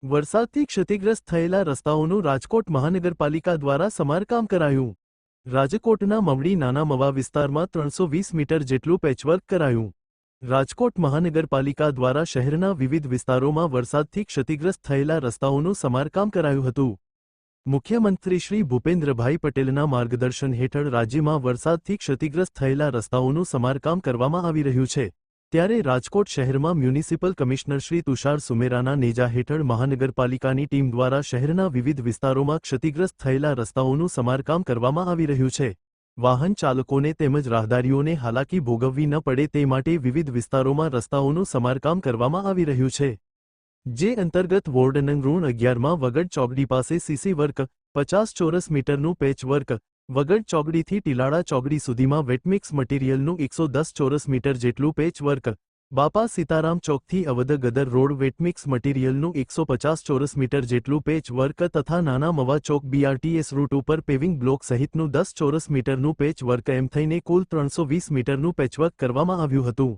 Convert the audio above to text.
વરસાદથી ક્ષતિગ્રસ્ત થયેલા રસ્તાઓનું રાજકોટ મહાનગરપાલિકા દ્વારા સમારકામ કરાયું. રાજકોટના મવડી નાના મવા વિસ્તારમાં 320 મીટર જેટલું પેચવર્ક કરાયું. રાજકોટ મહાનગરપાલિકા દ્વારા શહેરના વિવિધ વિસ્તારોમાં વરસાદથી ક્ષતિગ્રસ્ત થયેલા રસ્તાઓનું સમારકામ કરાયું હતું. મુખ્યમંત્રી શ્રી ભૂપેન્દ્રભાઈ પટેલના માર્ગદર્શન હેઠળ રાજ્યમાં વરસાદથી ક્ષતિગ્રસ્ત થયેલા રસ્તાઓનું સમારકામ કરવામાં આવી રહ્યું છે. ત્યારે રાજકોટ શહેરમાં મ્યુનિસિપલ કમિશનર શ્રી તુષાર સુમેરાના નેજા હેઠળ મહાનગરપાલિકાની ટીમ દ્વારા શહેરના વિવિધ વિસ્તારોમાં ક્ષતિગ્રસ્ત થયેલા રસ્તાઓનું સમારકામ કરવામાં આવી રહ્યું છે. વાહન ચાલકોને તેમજ રાહદારીઓને હાલાકી ભોગવવી ન પડે તે માટે વિવિધ વિસ્તારોમાં રસ્તાઓનું સમારકામ કરવામાં આવી રહ્યું છે. જે અંતર્ગત વોર્ડ નંગ 11માં વગડ ચોકડી પાસે સીસી વર્ક 50 ચોરસ મીટરનું પેચ વર્ક, વગડ ચોકડીથી ટીલાળા ચોકડી સુધીમાં વેટમિક્સ મટીરિયલનું 110 ચોરસ મીટર જેટલું પેચ વર્ક, બાપા સીતારામ ચોકથી અવધ ગદર રોડ વેટમિક્સ મટીરિયલનું 150 ચોરસ મીટર જેટલું પેચ વર્ક તથા નાના મવા ચોક BRTS રૂટ ઉપર પેવિંગ બ્લોક સહિતનું 10 ચોરસ મીટરનું પેચ વર્ક એમ થઈને કુલ 320 મીટરનું પેચવર્ક કરવામાં આવ્યું હતું.